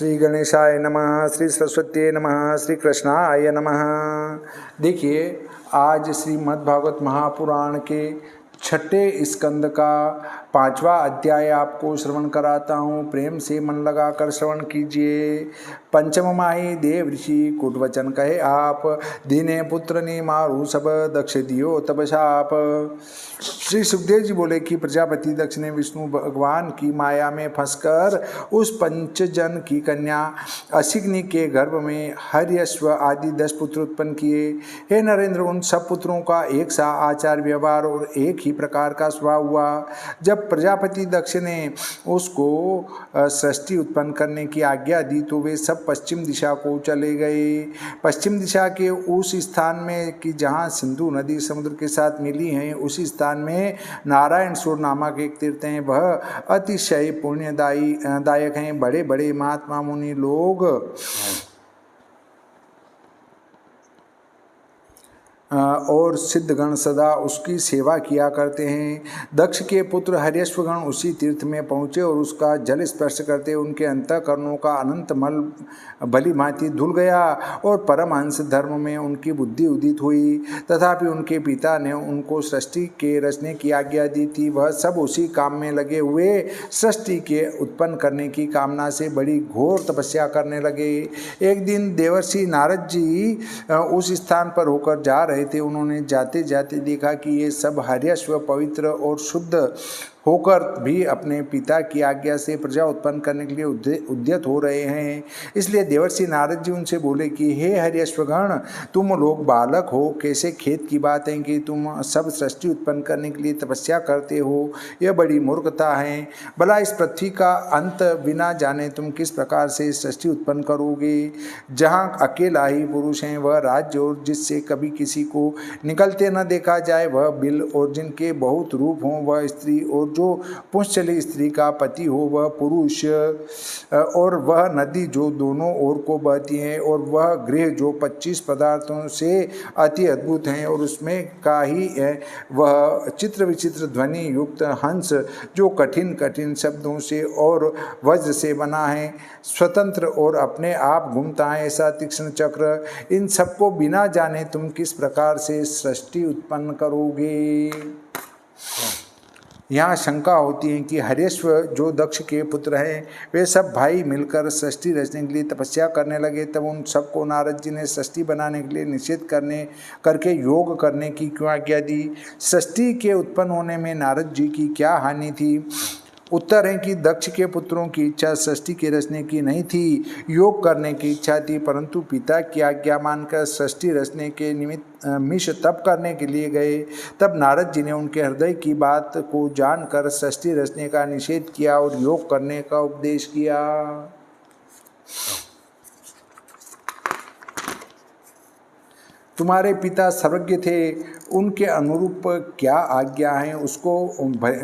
श्री गणेशाय नमः, श्री सरस्वती नमः, श्री कृष्णाय नमः। देखिए, आज श्रीमद् भागवत महापुराण के छठे स्कंद का 5वां अध्याय आपको श्रवण कराता हूँ। प्रेम से मन लगाकर श्रवण कीजिए। पंचम माही देव ऋषि कुट वचन कहे आप, दीने पुत्र ने मारू सब दक्ष दियो तब शाप। श्री सुखदेव जी बोले कि प्रजापति दक्ष ने विष्णु भगवान की माया में फंसकर उस पंचजन की कन्या असिग्नि के गर्भ में हर्यश्व आदि 10 पुत्र उत्पन्न किए। हे नरेंद्र, उन सब पुत्रों का एक सा आचार व्यवहार और एक ही प्रकार का स्वभाव हुआ। जब प्रजापति दक्ष ने उसको सृष्टि उत्पन्न करने की आज्ञा दी तो वे सब पश्चिम दिशा को चले गए। पश्चिम दिशा के उस स्थान में कि जहाँ सिंधु नदी समुद्र के साथ मिली है, उसी स्थान में नारायण सुर नामक एक तीर्थ है। वह अतिशय पुण्यदायक हैं। बड़े बड़े महात्मा मुनि लोग और सिद्धगण सदा उसकी सेवा किया करते हैं। दक्ष के पुत्र हर्यश्वगण उसी तीर्थ में पहुँचे और उसका जल स्पर्श करते उनके अंतःकरणों का अनंत मल भली भांति धुल गया और परमहंस धर्म में उनकी बुद्धि उदित हुई। तथापि उनके पिता ने उनको सृष्टि के रचने की आज्ञा दी थी। वह सब उसी काम में लगे हुए सृष्टि के उत्पन्न करने की कामना से बड़ी घोर तपस्या करने लगे। एक दिन देवर्षि नारद जी उस स्थान पर होकर जा रहे थे। उन्होंने जाते जाते देखा कि ये सब हर्यश्व पवित्र और शुद्ध होकर भी अपने पिता की आज्ञा से प्रजा उत्पन्न करने के लिए उद्यत हो रहे हैं। इसलिए देवर्षि नारद जी उनसे बोले कि हे हर्यश्वगण, तुम लोग बालक हो, कैसे खेत की बात है कि तुम सब सृष्टि उत्पन्न करने के लिए तपस्या करते हो। यह बड़ी मूर्खता है। भला इस पृथ्वी का अंत बिना जाने तुम किस प्रकार से सृष्टि उत्पन्न करोगे। जहाँ अकेला ही पुरुष है वह राज्य, और जिससे कभी किसी को निकलते न देखा जाए वह बिल, और जिनके बहुत रूप हों वह स्त्री, और जो पुंसचली स्त्री का पति हो वह पुरुष, और वह नदी जो दोनों ओर को बहती है, और वह गृह जो 25 पदार्थों से अति अद्भुत हैं, और उसमें का ही है वह चित्र विचित्र ध्वनि युक्त हंस जो कठिन कठिन शब्दों से और वज्र से बना है, स्वतंत्र और अपने आप घूमता है ऐसा तीक्ष्ण चक्र। इन सबको बिना जाने तुम किस प्रकार से सृष्टि उत्पन्न करोगे। यहाँ शंका होती है कि हर्यश्व जो दक्ष के पुत्र हैं वे सब भाई मिलकर सृष्टि रचने के लिए तपस्या करने लगे। तब उन सबको नारद जी ने सृष्टि बनाने के लिए निषेध करके योग करने की क्यों आज्ञा दी। सृष्टि के उत्पन्न होने में नारद जी की क्या हानि थी। उत्तर है कि दक्ष के पुत्रों की इच्छा सृष्टि के रचने की नहीं थी, योग करने की इच्छा थी। परंतु पिता की आज्ञा मानकर सृष्टि रचने के निमित्त मिश तप करने के लिए गए। तब नारद जी ने उनके हृदय की बात को जानकर सृष्टि रचने का निषेध किया और योग करने का उपदेश किया। तुम्हारे पिता सर्वज्ञ थे, उनके अनुरूप क्या आज्ञा है उसको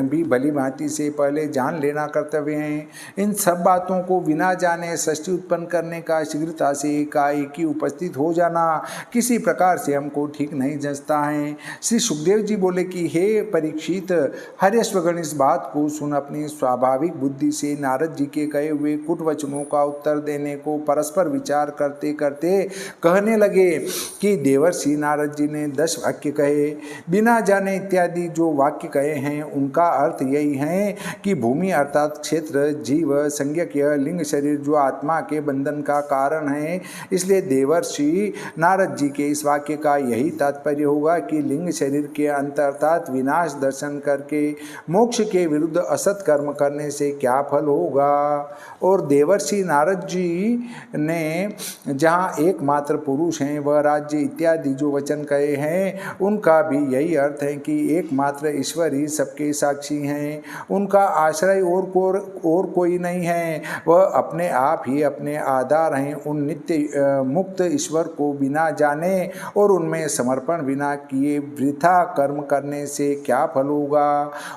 भी भली भांति से पहले जान लेना कर्तव्य है। इन सब बातों को बिना जाने सृष्टि उत्पन्न करने का शीघ्रता से एकाएकी उपस्थित हो जाना किसी प्रकार से हमको ठीक नहीं जंचता है। श्री सुखदेव जी बोले कि हे परीक्षित, हर्यश्वगण इस बात को सुन अपनी स्वाभाविक बुद्धि से नारद जी के कहे हुए कुट वचनों का उत्तर देने को परस्पर विचार करते करते कहने लगे कि देवर्षि नारद जी ने 10 वाक्य कहे। बिना जाने इत्यादि जो वाक्य कहे हैं उनका अर्थ यही है कि भूमि अर्थात क्षेत्र, जीव, संज्ञक लिंग शरीर जो आत्मा के बंधन का कारण है। इसलिए देवर्षि नारद जी के इस वाक्य का यही तात्पर्य होगा कि लिंग शरीर के अंत अर्थात विनाश दर्शन करके मोक्ष के विरुद्ध असत कर्म करने से क्या फल होगा। और देवर्षि नारद जी ने जहाँ एकमात्र पुरुष हैं वह राज्य इत्यादि जो वचन कहे हैं उनका भी यही अर्थ है कि एकमात्र ईश्वर ही सबके साक्षी हैं। उनका आश्रय और कोई नहीं है। वह अपने आप ही अपने आधार हैं। उन नित्य मुक्त ईश्वर को बिना जाने और उनमें समर्पण बिना किए वृथा कर्म करने से क्या फल होगा।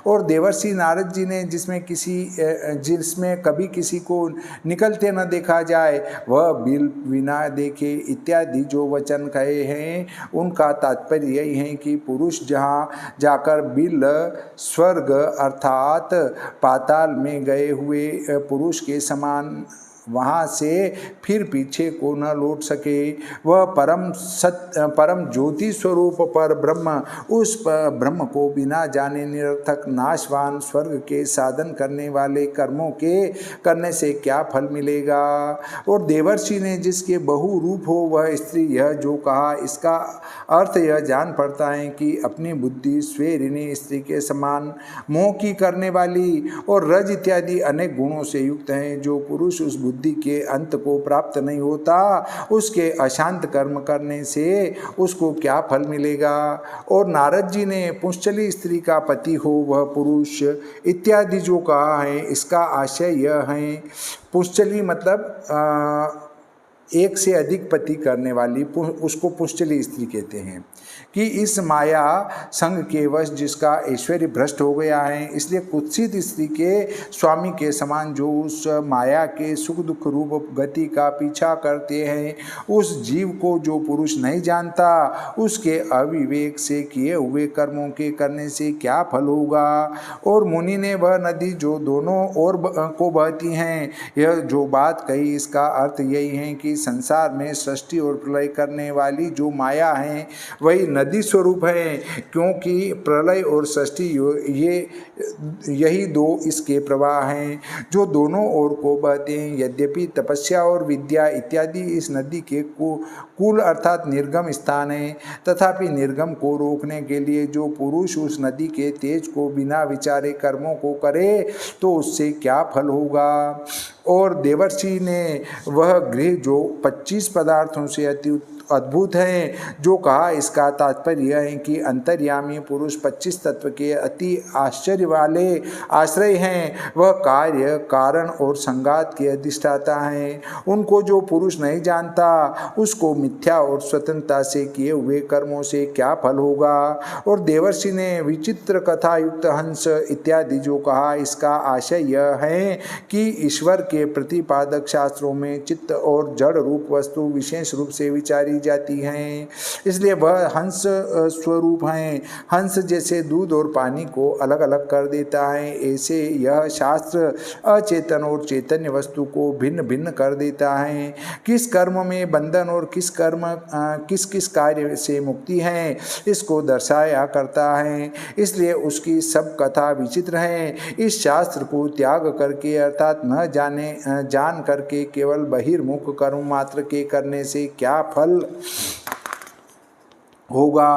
और देवर्षि नारद जी ने जिसमें कभी किसी को निकलते न देखा जाए वह बिल बिना देखे इत्यादि जो वचन कहे हैं उनका तात्पर्य यही है कि पुरुष जहाँ जाकर बिल स्वर्ग अर्थात पाताल में गए हुए पुरुष के समान वहाँ से फिर पीछे को न लौट सके। वह परम ज्योति स्वरूप पर ब्रह्म, उस ब्रह्म को बिना जाने निरर्थक नाशवान स्वर्ग के साधन करने वाले कर्मों के करने से क्या फल मिलेगा। और देवर्षि ने जिसके बहु रूप हो वह स्त्री, यह जो कहा इसका अर्थ यह जान पड़ता है कि अपनी बुद्धि स्वेरिणी स्त्री के समान मोह की करने वाली और रज इत्यादि अनेक गुणों से युक्त हैं। जो पुरुष उस बुद्धि के अंत को प्राप्त नहीं होता, उसके अशांत कर्म करने से उसको क्या फल मिलेगा। और नारद जी ने पुंश्चली स्त्री का पति हो वह पुरुष इत्यादि जो कहा है इसका आशय यह है। पुंश्चली मतलब एक से अधिक पति करने वाली, उसको पुंश्चली स्त्री कहते हैं। कि इस माया संग के वश जिसका ऐश्वर्य भ्रष्ट हो गया है, इसलिए कुत्सित स्त्री के स्वामी के समान जो उस माया के सुख दुख रूप गति का पीछा करते हैं, उस जीव को जो पुरुष नहीं जानता, उसके अविवेक से किए हुए कर्मों के करने से क्या फल होगा। और मुनि ने वह नदी जो दोनों ओर को बहती हैं, यह जो बात कही इसका अर्थ यही है कि संसार में सृष्टि और प्रलय करने वाली जो माया है वही नदी स्वरूप है, क्योंकि प्रलय और सृष्टि यही दो इसके प्रवाह हैं जो दोनों ओर को बहते हैं। यद्यपि तपस्या और विद्या इत्यादि इस नदी के कुल अर्थात निर्गम स्थान है, तथापि निर्गम को रोकने के लिए जो पुरुष उस नदी के तेज को बिना विचारे कर्मों को करे तो उससे क्या फल होगा। और देवर्षि ने वह गृह जो 25 पदार्थों से अति अद्भुत है जो कहा इसका तात्पर्य यह है कि अंतर्यामी पुरुष 25 तत्व के अति आश्चर्य वाले आश्रय हैं। वह कार्य कारण और संगात के अधिष्ठाता हैं। उनको जो पुरुष नहीं जानता उसको मिथ्या और स्वतंत्रता से किए हुए कर्मों से क्या फल होगा। और देवर्षि ने विचित्र कथा युक्त हंस इत्यादि जो कहा इसका आशय यह है कि ईश्वर के प्रतिपादक शास्त्रों में चित्त और जड़ रूप वस्तु विशेष रूप से विचारी जाती हैं, इसलिए वह हंस स्वरूप हैं। हंस जैसे दूध और पानी को अलग अलग कर देता है, ऐसे यह शास्त्र अचेतन और चैतन्य वस्तु को भिन्न भिन्न कर देता है। किस कर्म में बंधन और किस किस कार्य से मुक्ति है इसको दर्शाया करता है, इसलिए उसकी सब कथा विचित्र है। इस शास्त्र को त्याग करके अर्थात न जान करके केवल बहिर्मुख कर्म मात्र के करने से क्या फल होगा।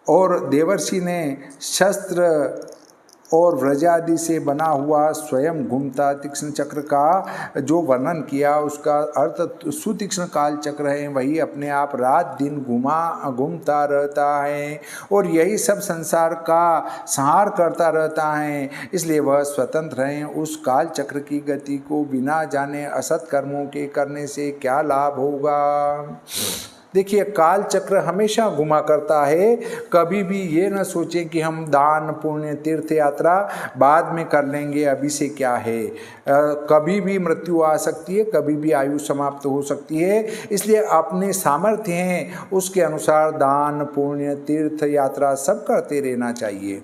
और देवर्षि ने शस्त्र और व्रजादि से बना हुआ स्वयं घूमता तीक्ष्ण चक्र का जो वर्णन किया उसका अर्थ सुतीक्ष्ण काल चक्र है, वही अपने आप रात दिन घूमता रहता है और यही सब संसार का संहार करता रहता है, इसलिए वह स्वतंत्र है। उस काल चक्र की गति को बिना जाने असत कर्मों के करने से क्या लाभ होगा। देखिए, काल चक्र हमेशा घुमा करता है। कभी भी ये न सोचें कि हम दान पुण्य तीर्थ यात्रा बाद में कर लेंगे, अभी से क्या है। कभी भी मृत्यु आ सकती है, कभी भी आयु समाप्त हो सकती है, इसलिए अपने सामर्थ्य हैं उसके अनुसार दान पुण्य तीर्थ यात्रा सब करते रहना चाहिए।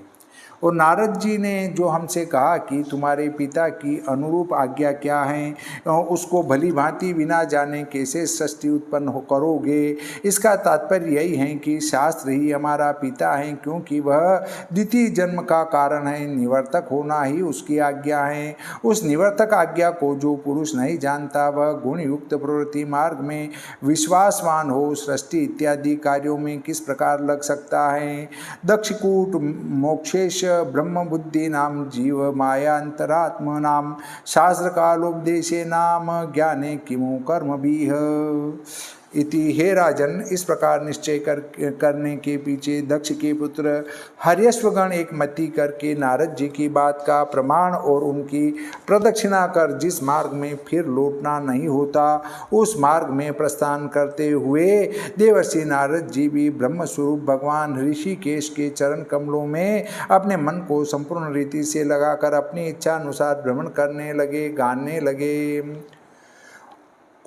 और नारद जी ने जो हमसे कहा कि तुम्हारे पिता की अनुरूप आज्ञा क्या है, उसको भली भांति बिना जाने कैसे सृष्टि उत्पन्न करोगे, इसका तात्पर्य यही है कि शास्त्र ही हमारा पिता है, क्योंकि वह द्वितीय जन्म का कारण है। निवर्तक होना ही उसकी आज्ञा है। उस निवर्तक आज्ञा को जो पुरुष नहीं जानता वह गुण युक्त प्रवृत्ति मार्ग में विश्वासवान हो सृष्टि इत्यादि कार्यों में किस प्रकार लग सकता है। दक्षकूट मोक्षेश ब्रह्म बुद्धि नाम जीव मायांतरात्म नाम शास्त्र कालोपदेशे नाम ज्ञाने किमु कर्म बीह इति। हे राजन, इस प्रकार निश्चय करने के पीछे दक्ष के पुत्र हर्यश्वगण एक मति करके नारद जी की बात का प्रमाण और उनकी प्रदक्षिणा कर जिस मार्ग में फिर लौटना नहीं होता उस मार्ग में प्रस्थान करते हुए देवर्षि नारद जी भी ब्रह्म स्वरूप भगवान ऋषिकेश के चरण कमलों में अपने मन को संपूर्ण रीति से लगाकर अपनी इच्छा अनुसार भ्रमण करने लगे, गाने लगे।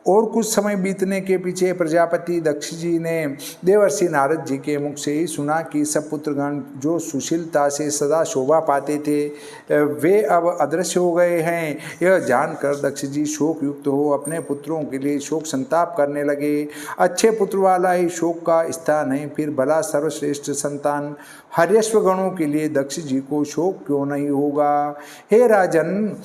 और कुछ समय बीतने के पीछे प्रजापति दक्ष जी ने देवर्षि नारद जी के मुख से ही सुना कि सब पुत्रगण जो सुशीलता से सदा शोभा पाते थे वे अब अदृश्य हो गए हैं। यह जानकर दक्ष जी शोक युक्त हो अपने पुत्रों के लिए शोक संताप करने लगे। अच्छे पुत्र वाला ही शोक का स्थान है, फिर भला सर्वश्रेष्ठ संतान हर्यश्व गणों के लिए दक्ष जी को शोक क्यों नहीं होगा। हे राजन,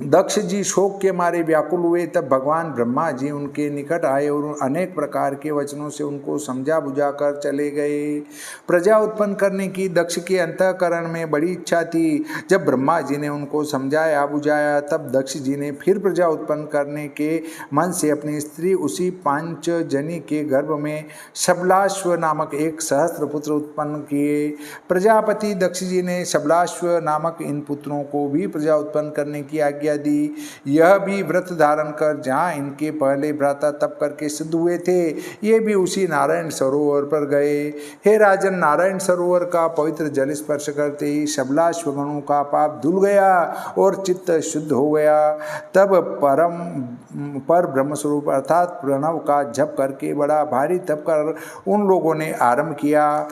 दक्ष जी शोक के मारे व्याकुल हुए। तब भगवान ब्रह्मा जी उनके निकट आए और अनेक प्रकार के वचनों से उनको समझा बुझा कर चले गए। प्रजा उत्पन्न करने की दक्ष के अंतःकरण में बड़ी इच्छा थी। जब ब्रह्मा जी ने उनको समझाया बुझाया तब दक्ष जी ने फिर प्रजा उत्पन्न करने के मन से अपनी स्त्री उसी पांचजनी के गर्भ में शबलाश्व नामक एक सहस्त्र पुत्र उत्पन्न किए। प्रजापति दक्ष जी ने शबलाश्व नामक इन पुत्रों को भी प्रजा उत्पन्न करने की आज्ञा दी। यह भी व्रत धारण कर जहाँ इनके पहले भ्राता तप करके सिद्ध हुए थे, ये भी उसी नारायण सरोवर पर गए। हे राजन, नारायण सरोवर का पवित्र जल स्पर्श करते ही शबलाश्वगणों का पाप धुल गया और चित्त शुद्ध हो गया। तब पर ब्रह्मस्वरूप अर्थात प्रणव का जप करके बड़ा भारी तप कर उन लोगों ने आरंभ किया।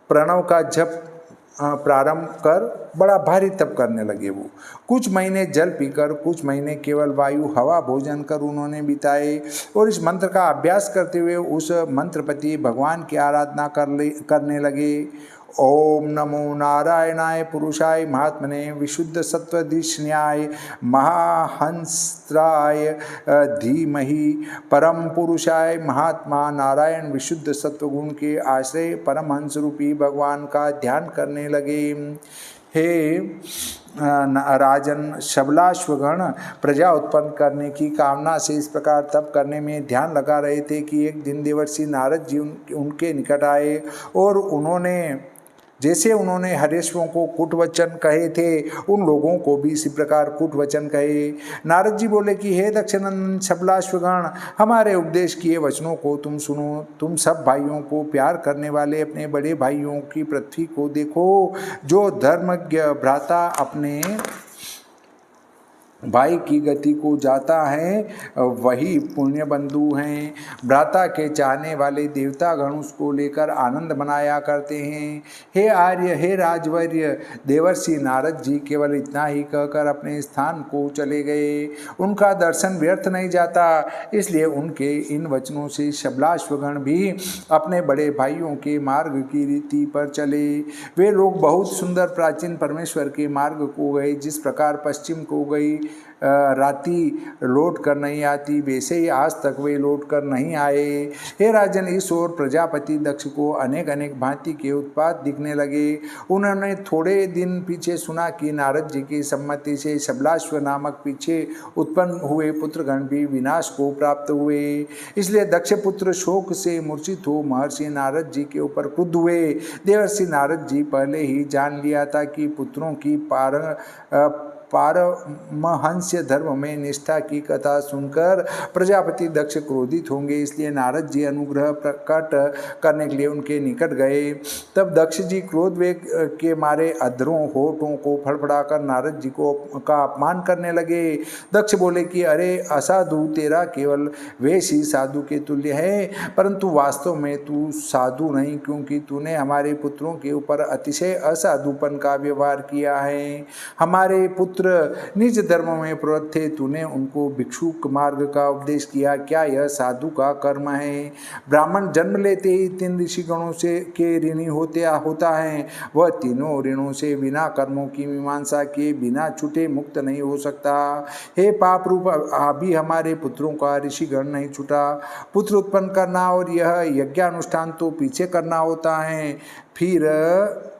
प्रणव का जप प्रारंभ कर बड़ा भारी तप करने लगे। वो कुछ महीने जल पीकर, कुछ महीने केवल वायु हवा भोजन कर उन्होंने बिताए और इस मंत्र का अभ्यास करते हुए उस मंत्रपति भगवान की आराधना करने लगे। ओम नमो नारायणाय पुरुषाय महात्मने विशुद्ध सत्वधिष्ण्याय महाहंस्त्राय धीमहि परम पुरुषाय महात्मा नारायण विशुद्ध सत्वगुण के आश्रय परमहंस रूपी भगवान का ध्यान करने लगे। हे राजन, शबलाश्वगण प्रजा उत्पन्न करने की कामना से इस प्रकार तप करने में ध्यान लगा रहे थे कि एक दिन देवर्षि नारद जी उनके निकट आए और जैसे उन्होंने हरेश्वरों को कुट वचन कहे थे, उन लोगों को भी इसी प्रकार कुट वचन कहे। नारद जी बोले कि हे दक्षनंदन शबलाश्वगण, हमारे उपदेश किए वचनों को तुम सुनो। तुम सब भाइयों को प्यार करने वाले अपने बड़े भाइयों की पृथ्वी को देखो। जो धर्मज्ञ भ्राता अपने भाई की गति को जाता है वही पुण्य बंधु हैं। भ्राता के चाहने वाले देवतागण उसको लेकर आनंद मनाया करते हैं। हे आर्य, हे राजवर्य, देवर्षि नारद जी केवल इतना ही कहकर अपने स्थान को चले गए। उनका दर्शन व्यर्थ नहीं जाता, इसलिए उनके इन वचनों से शबलाश्वगण भी अपने बड़े भाइयों के मार्ग की रीति पर चले। वे लोग बहुत सुंदर प्राचीन परमेश्वर के मार्ग को गए। जिस प्रकार पश्चिम को गई राती लौट कर नहीं आती, वैसे ही आज तक वे लौट कर नहीं आए। हे राजन, इस ओर प्रजापति दक्ष को अनेक अनेक भांति के उत्पात दिखने लगे। उन्होंने थोड़े दिन पीछे सुना कि नारद जी की सम्मति से शबलाश्व नामक पीछे उत्पन्न हुए पुत्रगण भी विनाश को प्राप्त हुए। इसलिए दक्ष पुत्र शोक से मूर्छित हो महर्षि नारद जी के ऊपर क्रुद्ध हुए। देवर्षि नारद जी पहले ही जान लिया था कि पुत्रों की पारमहंस्य धर्म में निष्ठा की कथा सुनकर प्रजापति दक्ष क्रोधित होंगे, इसलिए नारद जी अनुग्रह प्रकट करने के लिए उनके निकट गए। तब दक्ष जी क्रोध वेग के मारे अधरों होठों को फड़फड़ाकर नारद जी का अपमान करने लगे। दक्ष बोले कि अरे असाधु, तेरा केवल वेश ही साधु के तुल्य है, परंतु वास्तव में तू साधु नहीं, क्योंकि तूने हमारे पुत्रों के ऊपर अतिशय असाधुपन का व्यवहार किया है। हमारे पुत्र निज धर्म में प्रवृत्त थे, तूने उनको भिक्षुक मार्ग का उपदेश किया। क्या यह साधु का कर्म है? ब्राह्मण जन्म लेते ही 3 ऋषिगणों से के ऋणी होता है। वह तीनों ऋणों से बिना कर्मों की मीमांसा किए बिना छूटे मुक्त नहीं हो सकता। हे पाप रूप, अभी हमारे पुत्रों का ऋषिगण नहीं छूटा। पुत्र उत्पन्न करना और यह यज्ञानुष्ठान तो पीछे करना होता है, फिर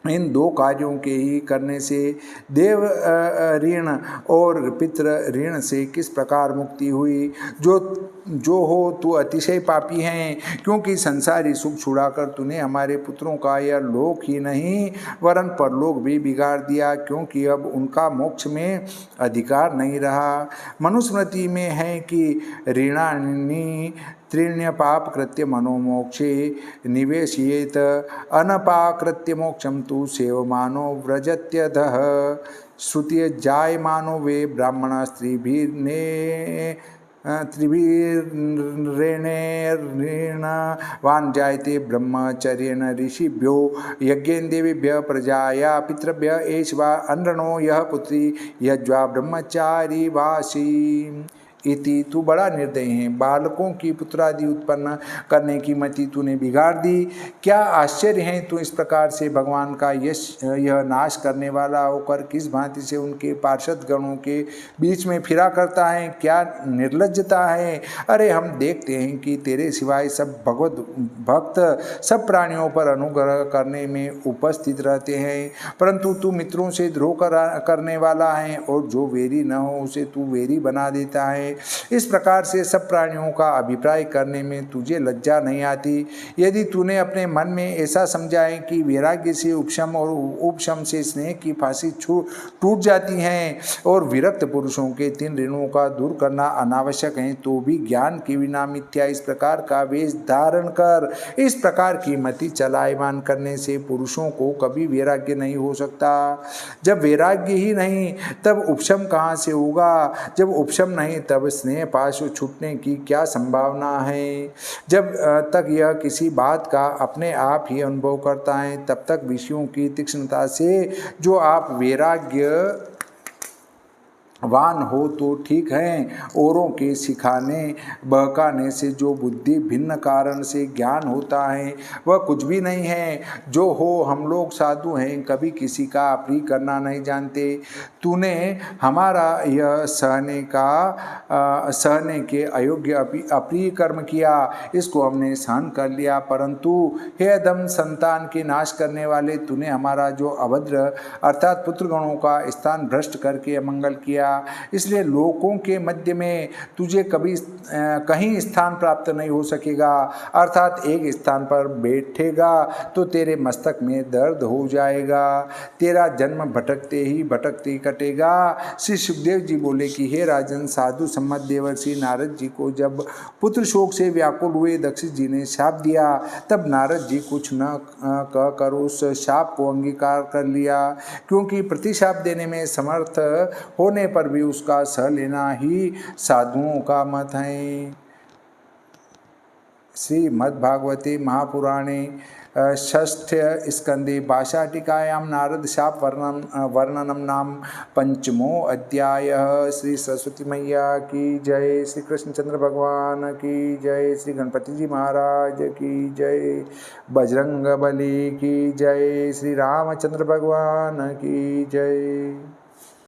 इन 2 कार्यों के ही करने से देव ऋण और पितृ ऋण से किस प्रकार मुक्ति हुई? जो हो तू अतिशय पापी हैं, क्योंकि संसारी सुख छुड़ाकर तूने हमारे पुत्रों का यह लोक ही नहीं वरन परलोक भी बिगाड़ दिया, क्योंकि अब उनका मोक्ष में अधिकार नहीं रहा। मनुस्मृति में है कि ऋणानि त्रीण्य पाप कृत्य मनोमोक्षे निवेशयेत अनपाकृत्य मोक्षम तु सेवमानो व्रजत्यधः। श्रुतिय जायमानो वे ब्राह्मण स्त्रीभिर्ने त्रिभिर्ऋणवान् जायते ब्रह्मचर्येण ऋषिभ्यो यज्ञेन देवेभ्यः प्रजाया पितृभ्यः एष वा अनृणो यः पुत्री यज्वा ब्रह्मचारी वासी इति। तू बड़ा निर्दयी है, बालकों की पुत्रादि उत्पन्न करने की मति तूने बिगाड़ दी। क्या आश्चर्य है, तू इस प्रकार से भगवान का यह नाश करने वाला होकर किस भांति से उनके पार्षद गणों के बीच में फिरा करता है, क्या निर्लज्जता है। अरे हम देखते हैं कि तेरे सिवाय सब भगवत भक्त सब प्राणियों पर अनुग्रह करने में उपस्थित रहते हैं, परंतु तू मित्रों से द्रोह करने वाला है और जो वेरी न हो उसे तू वेरी बना देता है। इस प्रकार से सब प्राणियों का अभिप्राय करने में तुझे लज्जा नहीं आती। यदि तूने अपने मन में ऐसा समझा है कि वैराग्य से उपशम और उपशम से स्नेह की फांसी टूट जाती है और विरक्त पुरुषों के 3 ऋणों का दूर करना अनावश्यक है, तो भी ज्ञान के बिना मिथ्या इस प्रकार का वेश धारण कर इस प्रकार की मति चलायमान करने से पुरुषों को कभी वैराग्य नहीं हो सकता। जब वैराग्य ही नहीं तब उपशम कहाँ से होगा, जब उपशम नहीं तब स्नेह पाश छूटने की क्या संभावना है। जब तक यह किसी बात का अपने आप ही अनुभव करता है तब तक विषयों की तीक्ष्णता से जो आप वैराग्य वान हो तो ठीक है, औरों के सिखाने बहकाने से जो बुद्धि भिन्न कारण से ज्ञान होता है वह कुछ भी नहीं है। जो हो हम लोग साधु हैं, कभी किसी का अप्रिय करना नहीं जानते। तूने हमारा यह सहने के अयोग्य अप्रिय कर्म किया, इसको हमने सहन कर लिया, परंतु हे अधम संतान के नाश करने वाले, तूने हमारा जो अभद्र अर्थात पुत्रगणों का स्थान भ्रष्ट करके अमंगल किया, इसलिए लोकों के मध्य में तुझे कभी कहीं स्थान प्राप्त नहीं हो सकेगा। अर्थात एक स्थान पर बैठेगा तो तेरे मस्तक में दर्द हो जाएगा, तेरा जन्म भटकते ही भटकते कटेगा। श्री सुखदेव जी बोले कि हे राजन, साधु सम्मत देवर्षि नारद जी को जब पुत्र शोक से व्याकुल हुए दक्ष जी ने शाप दिया, तब नारद जी कुछ न कहकर उस शाप को अंगीकार कर लिया, क्योंकि प्रतिशाप देने में समर्थ होने पर भी उसका सह लेना ही साधुओं का मत है। श्रीमद्भागवते महापुराणे षष्ठ स्कंदे भाषाटिकायां नारद शाप वर्णनम नाम 5मो अध्याय। श्री सरस्वती मैया की जय, श्री कृष्णचंद्र भगवान की जय, श्री गणपति जी महाराज की जय, बजरंग बली की जय, श्री रामचंद्र भगवान की जय।